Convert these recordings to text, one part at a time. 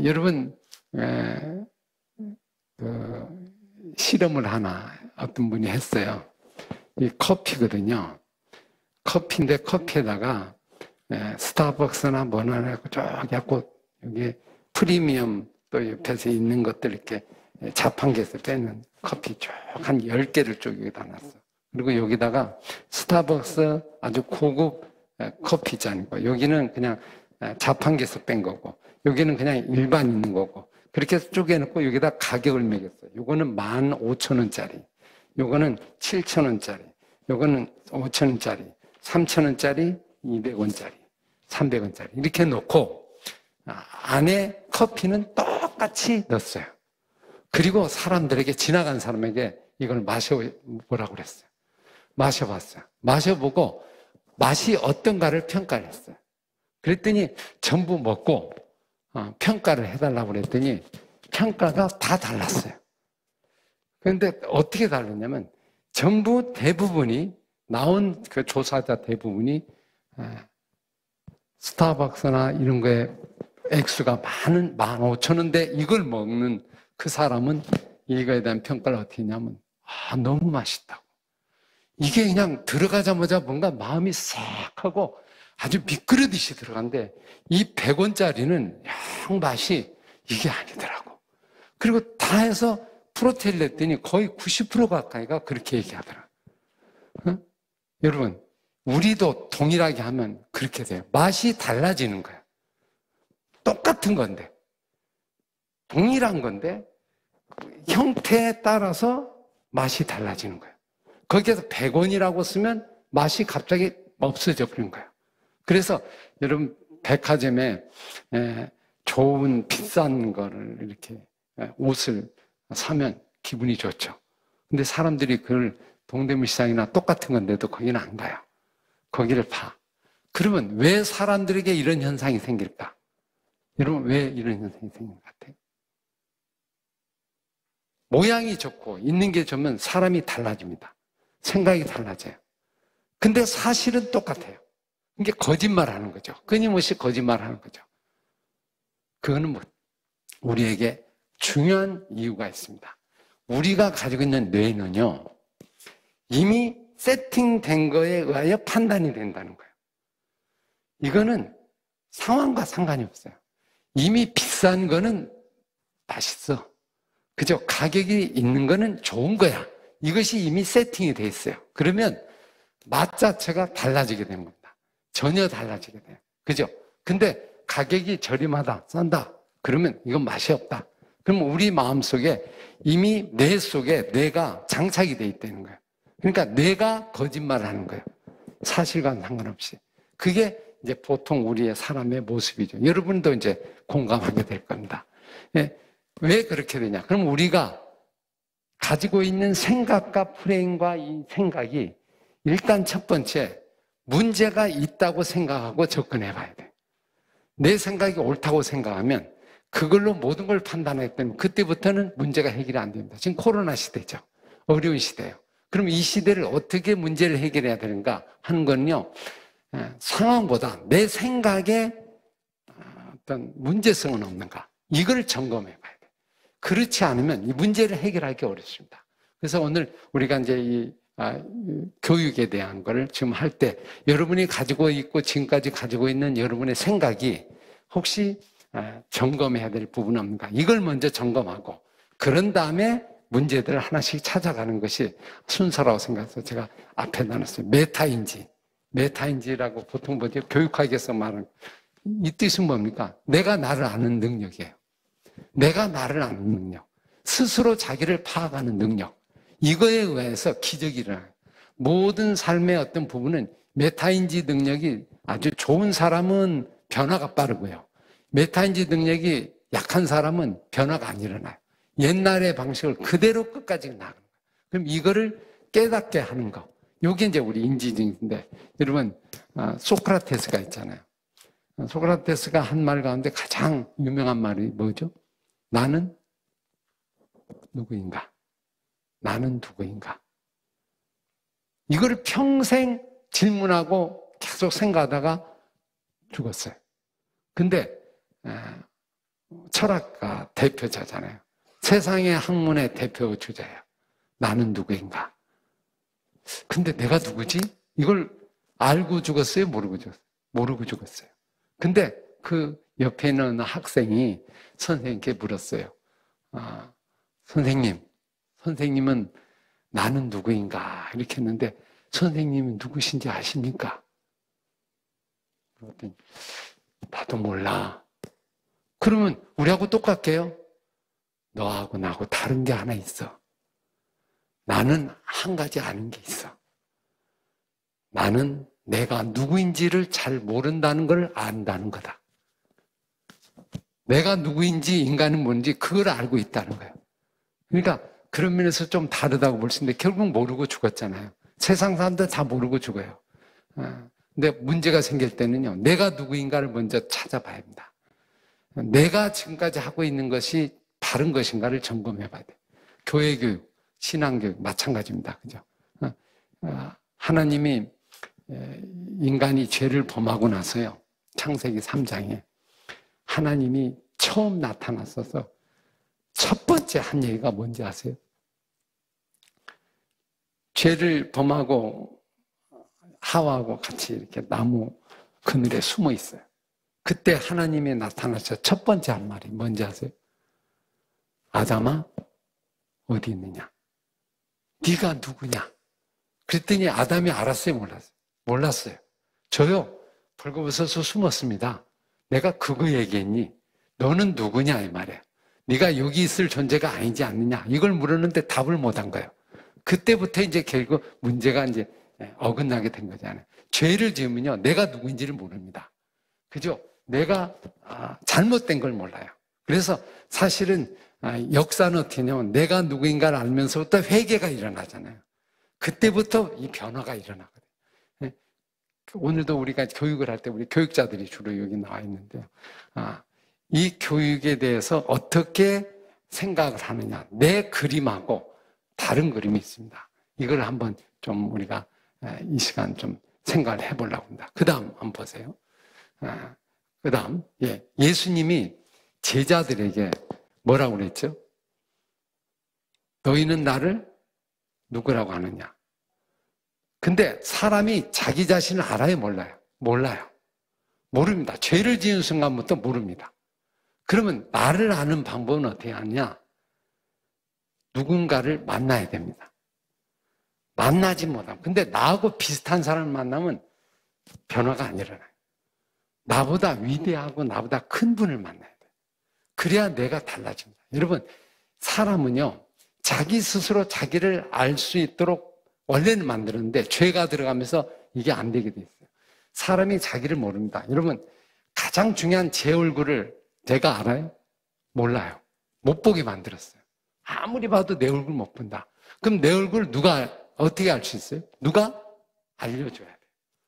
여러분, 실험을 하나 어떤 분이 했어요. 이 커피거든요. 커피인데 커피에다가 스타벅스나 뭐나 해갖고 쭉 해갖고 여기 프리미엄 또 옆에서 있는 것들 이렇게 자판기에서 빼는 커피 쭉 한 10개를 쭉 여기다 놨어. 그리고 여기다가 스타벅스 아주 고급 커피 잔이고 여기는 그냥 자판기에서 뺀 거고 여기는 그냥 일반 있는 거고 그렇게 해서 쪼개놓고 여기다 가격을 매겼어요. 요거는 15,000원짜리, 요거는 7,000원짜리, 요거는 5,000원짜리, 3,000원짜리, 200원짜리, 300원짜리 이렇게 놓고 안에 커피는 똑같이 넣었어요. 그리고 사람들에게 지나간 사람에게 이걸 마셔보라고 그랬어요. 마셔봤어요. 마셔보고 맛이 어떤가를 평가를 했어요. 그랬더니 전부 먹고 평가를 해달라고 그랬더니 평가가 다 달랐어요. 그런데 어떻게 달랐냐면 전부 대부분이 나온 그 조사자 대부분이 스타벅스나 이런 거에 액수가 많은 15,000원대 이걸 먹는 그 사람은 이거에 대한 평가를 어떻게 했냐면 너무 맛있다고. 이게 그냥 들어가자마자 뭔가 마음이 싹 하고 아주 미끄러듯이 들어간데 이 100원짜리는 영 맛이 이게 아니더라고. 그리고 다 해서 프로테일 냈더니 거의 90% 가까이가 그렇게 얘기하더라고요. 여러분, 우리도 동일하게 하면 그렇게 돼요. 맛이 달라지는 거예요. 똑같은 건데, 동일한 건데 형태에 따라서 맛이 달라지는 거예요. 거기에서 100원이라고 쓰면 맛이 갑자기 없어져 버린 거예요. 그래서 여러분 백화점에 좋은 비싼 거를 이렇게 옷을 사면 기분이 좋죠. 근데 사람들이 그걸 동대문 시장이나 똑같은 건데도 거기는 안 가요. 거기를 봐. 그러면 왜 사람들에게 이런 현상이 생길까? 여러분 왜 이런 현상이 생긴 것 같아요? 모양이 좋고 있는 게 좋으면 사람이 달라집니다. 생각이 달라져요. 근데 사실은 똑같아요. 이게 거짓말하는 거죠. 끊임없이 거짓말하는 거죠. 그거는 우리에게 중요한 이유가 있습니다. 우리가 가지고 있는 뇌는요, 이미 세팅된 거에 의하여 판단이 된다는 거예요. 이거는 상황과 상관이 없어요. 이미 비싼 거는 맛있어. 그죠? 가격이 있는 거는 좋은 거야. 이것이 이미 세팅이 돼 있어요. 그러면 맛 자체가 달라지게 되는 겁니다. 전혀 달라지게 돼요. 그죠? 근데 가격이 저렴하다, 싼다. 그러면 이건 맛이 없다. 그럼 우리 마음속에 이미 뇌 속에 뇌가 장착이 돼 있다는 거예요. 그러니까 뇌가 거짓말을 하는 거예요. 사실과는 상관없이. 그게 이제 보통 우리의 사람의 모습이죠. 여러분도 이제 공감하게 될 겁니다. 예, 왜 그렇게 되냐? 그럼 우리가 가지고 있는 생각과 프레임과 이 생각이 일단 첫 번째 문제가 있다고 생각하고 접근해 봐야 돼요. 내 생각이 옳다고 생각하면 그걸로 모든 걸 판단하기 때문에 그때부터는 문제가 해결이 안 됩니다. 지금 코로나 시대죠. 어려운 시대예요. 그럼 이 시대를 어떻게 문제를 해결해야 되는가 하는 건요, 상황보다 내 생각에 어떤 문제성은 없는가, 이걸 점검해 봐야 돼요. 그렇지 않으면 이 문제를 해결하기 어렵습니다. 그래서 오늘 우리가 이제 이 교육에 대한 거를 지금 할 때 여러분이 가지고 있고 지금까지 가지고 있는 여러분의 생각이 혹시 점검해야 될 부분은 없는가, 이걸 먼저 점검하고 그런 다음에 문제들을 하나씩 찾아가는 것이 순서라고 생각해서 제가 앞에 나눴어요. 메타인지라고 보통 뭐죠? 교육학에서 말하는 이 뜻은 뭡니까? 내가 나를 아는 능력이에요. 내가 나를 아는 능력, 스스로 자기를 파악하는 능력, 이거에 의해서 기적이 일어나요. 모든 삶의 어떤 부분은 메타인지 능력이 아주 좋은 사람은 변화가 빠르고요, 메타인지 능력이 약한 사람은 변화가 안 일어나요. 옛날의 방식을 그대로 끝까지 나가는 거예요. 그럼 이거를 깨닫게 하는 거, 이게 이제 우리 인지능인데, 여러분 소크라테스가 있잖아요. 소크라테스가 한 말 가운데 가장 유명한 말이 뭐죠? 나는 누구인가? 나는 누구인가? 이걸 평생 질문하고 계속 생각하다가 죽었어요. 근데 철학가 대표자잖아요. 세상의 학문의 대표 주자예요. 나는 누구인가? 근데 내가 누구지? 이걸 알고 죽었어요? 모르고 죽었어요? 모르고 죽었어요. 근데 그 옆에 있는 학생이 선생님께 물었어요. 선생님은 나는 누구인가? 이렇게 했는데 선생님은 누구신지 아십니까? 그랬더니 나도 몰라. 그러면 우리하고 똑같게요? 너하고 나하고 다른 게 하나 있어. 나는 한 가지 아는 게 있어. 나는 내가 누구인지를 잘 모른다는 걸 안다는 거다. 내가 누구인지 인간은 뭔지 그걸 알고 있다는 거예요. 그러니까 그런 면에서 좀 다르다고 볼 수 있는데 결국 모르고 죽었잖아요. 세상 사람들 다 모르고 죽어요. 근데 문제가 생길 때는요. 내가 누구인가를 먼저 찾아봐야 합니다. 내가 지금까지 하고 있는 것이 바른 것인가를 점검해 봐야 돼요. 교회교육, 신앙교육 마찬가지입니다. 그죠? 하나님이 인간이 죄를 범하고 나서요. 창세기 3장에 하나님이 처음 나타났어서 첫 번째 한 얘기가 뭔지 아세요? 죄를 범하고 하와하고 같이 이렇게 나무 그늘에 숨어 있어요. 그때 하나님이 나타나서 첫 번째 한 말이 뭔지 아세요? 아담아, 어디 있느냐? 네가 누구냐? 그랬더니 아담이 알았어요, 몰랐어요? 몰랐어요. 저요, 벌거벗어서 숨었습니다. 내가 그거 얘기했니? 너는 누구냐 이 말이에요. 네가 여기 있을 존재가 아니지 않느냐? 이걸 물었는데 답을 못한 거예요. 그때부터 이제 결국 문제가 이제 어긋나게 된 거잖아요. 죄를 지으면요, 내가 누구인지를 모릅니다. 그죠? 내가 잘못된 걸 몰라요. 그래서 사실은 역사는 어떻게 하냐면 내가 누구인가를 알면서부터 회개가 일어나잖아요. 그때부터 이 변화가 일어나거든요. 오늘도 우리가 교육을 할 때 우리 교육자들이 주로 여기 나와 있는데요. 이 교육에 대해서 어떻게 생각을 하느냐. 내 그림하고 다른 그림이 있습니다. 이걸 한번 좀 우리가 이 시간 좀 생각을 해보려고 합니다. 그 다음 한번 보세요. 그 다음, 예수님이 제자들에게 뭐라고 그랬죠? 너희는 나를 누구라고 하느냐? 근데 사람이 자기 자신을 알아요, 몰라요? 몰라요. 모릅니다. 죄를 지은 순간부터 모릅니다. 그러면 나를 아는 방법은 어떻게 하느냐? 누군가를 만나야 됩니다. 만나지 못하면. 근데 나하고 비슷한 사람을 만나면 변화가 안 일어나요. 나보다 위대하고 나보다 큰 분을 만나야 돼요. 그래야 내가 달라집니다. 여러분, 사람은요, 자기 스스로 자기를 알 수 있도록 원래는 만들었는데 죄가 들어가면서 이게 안 되게 돼 있어요. 사람이 자기를 모릅니다. 여러분, 가장 중요한 제 얼굴을 내가 알아요? 몰라요. 못 보게 만들었어요. 아무리 봐도 내 얼굴 못 본다. 그럼 내 얼굴 누가 어떻게 알 수 있어요? 누가 알려줘야 돼요.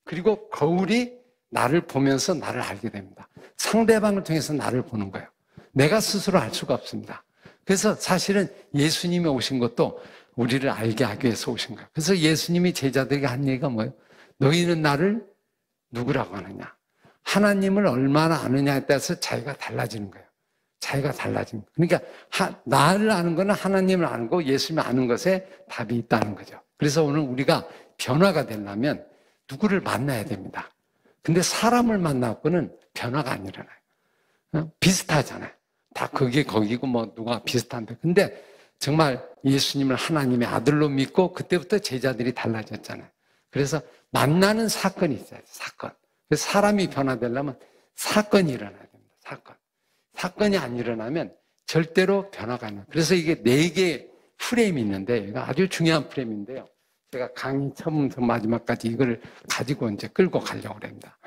그리고 거울이 나를 보면서 나를 알게 됩니다. 상대방을 통해서 나를 보는 거예요. 내가 스스로 알 수가 없습니다. 그래서 사실은 예수님이 오신 것도 우리를 알게 하기 위해서 오신 거예요. 그래서 예수님이 제자들에게 한 얘기가 뭐예요? 너희는 나를 누구라고 하느냐? 하나님을 얼마나 아느냐에 따라서 자기가 달라지는 거예요. 자기가 달라지는 거예요. 그러니까 나를 아는 거는 하나님을 아는 거, 예수님을 아는 것에 답이 있다는 거죠. 그래서 오늘 우리가 변화가 되려면 누구를 만나야 됩니다. 근데 사람을 만나고는 변화가 안 일어나요. 비슷하잖아요. 다 그게 거기고 뭐 누가 비슷한데. 근데 정말 예수님을 하나님의 아들로 믿고 그때부터 제자들이 달라졌잖아요. 그래서 만나는 사건이 있어요. 사건. 그래서 사람이 변화되려면 사건이 일어나야 됩니다. 사건. 사건이 안 일어나면 절대로 변화가 안 나요. 그래서 이게 4개의 프레임이 있는데 이거 아주 중요한 프레임인데요. 제가 강의 처음부터 마지막까지 이걸 가지고 이제 끌고 가려고 합니다.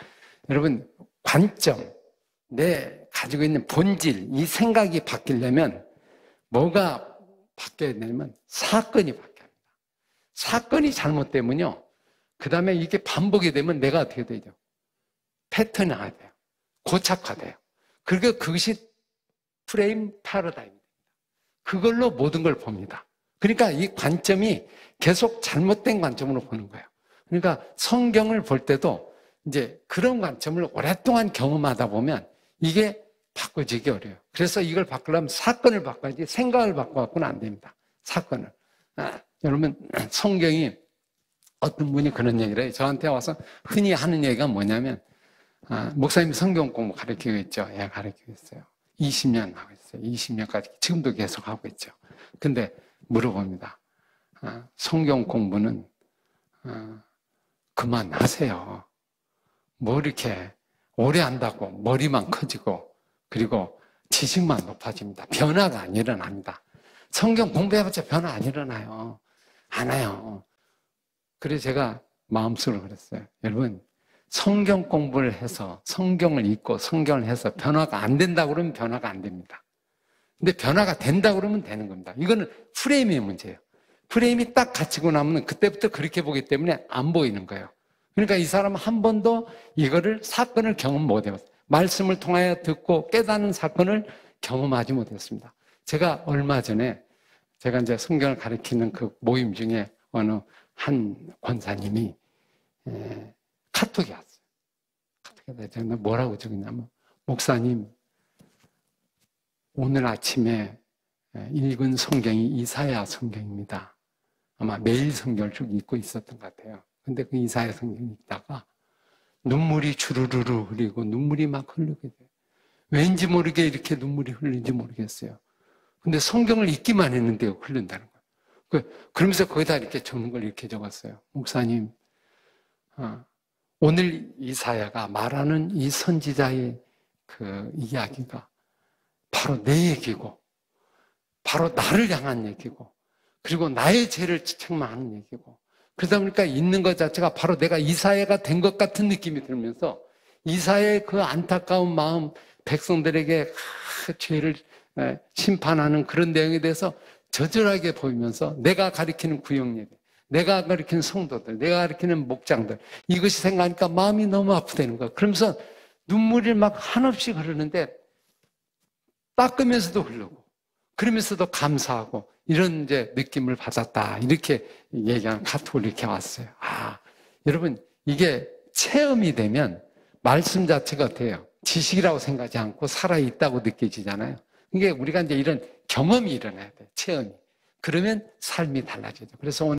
여러분, 관점, 내 가지고 있는 본질, 이 생각이 바뀌려면 뭐가 바뀌어야 되냐면 사건이 바뀌어야 합니다. 사건이 잘못되면요. 그 다음에 이게 반복이 되면 내가 어떻게 되죠? 패턴화가 돼요. 고착화돼요. 그리고 그것이 프레임 패러다임입니다. 그걸로 모든 걸 봅니다. 그러니까 이 관점이 계속 잘못된 관점으로 보는 거예요. 그러니까 성경을 볼 때도 이제 그런 관점을 오랫동안 경험하다 보면 이게 바꿔지기 어려워요. 그래서 이걸 바꾸려면 사건을 바꿔야지 생각을 바꿔갖고는 안 됩니다. 사건을. 여러분, 성경이 어떤 분이 그런 얘기를 해요. 저한테 와서 흔히 하는 얘기가 뭐냐면, 목사님이 성경 공부 가르치고 있죠. 예, 가르치고 있어요. 20년 하고 있어요. 20년까지. 지금도 계속 하고 있죠. 근데 물어봅니다. 성경 공부는, 그만하세요. 뭐 이렇게 오래 한다고 머리만 커지고, 그리고 지식만 높아집니다. 변화가 안 일어납니다. 성경 공부해봤자 변화 안 일어나요. 안 해요. 그래서 제가 마음속으로 그랬어요. 여러분, 성경 공부를 해서 성경을 읽고 성경을 해서 변화가 안 된다고 그러면 변화가 안 됩니다. 근데 변화가 된다고 그러면 되는 겁니다. 이거는 프레임의 문제예요. 프레임이 딱 갇히고 나면 그때부터 그렇게 보기 때문에 안 보이는 거예요. 그러니까 이 사람은 한 번도 이거를 사건을 경험 못 해봤어요. 말씀을 통하여 듣고 깨닫는 사건을 경험하지 못했습니다. 제가 얼마 전에 제가 이제 성경을 가르치는 그 모임 중에 어느 한 권사님이 카톡이 왔어요. 카톡이 왔어요. 뭐라고 적었냐면, 목사님, 오늘 아침에 읽은 성경이 이사야 성경입니다. 아마 매일 성경을 쭉 읽고 있었던 것 같아요. 근데 그 이사야 성경 읽다가 눈물이 주르르르 흐르고 눈물이 막 흐르게 돼요. 왠지 모르게 이렇게 눈물이 흐르는지 모르겠어요. 근데 성경을 읽기만 했는데요, 흐른다는 거예요. 그러면서 거기다 이렇게 적는 걸 이렇게 적었어요. 목사님, 오늘 이사야가 말하는 이 선지자의 그 이야기가 바로 내 얘기고, 바로 나를 향한 얘기고, 그리고 나의 죄를 책망하는 얘기고, 그러다 보니까 읽는 것 자체가 바로 내가 이사야가 된 것 같은 느낌이 들면서 이사야의 그 안타까운 마음, 백성들에게 죄를 심판하는 그런 내용에 대해서 저절하게 보이면서 내가 가리키는 구역예배, 내가 가리키는 성도들, 내가 가리키는 목장들, 이것이 생각하니까 마음이 너무 아프다는 거야. 그러면서 눈물이 막 한없이 흐르는데 닦으면서도 흐르고 그러면서도 감사하고 이런 이제 느낌을 받았다. 이렇게 얘기하는 카톡을 이렇게 왔어요. 여러분, 이게 체험이 되면 말씀 자체가 어때요? 지식이라고 생각하지 않고 살아있다고 느껴지잖아요. 이게 우리가 이제 이런 경험이 일어나야 돼요. 체험이. 그러면 삶이 달라지죠. 그래서 오늘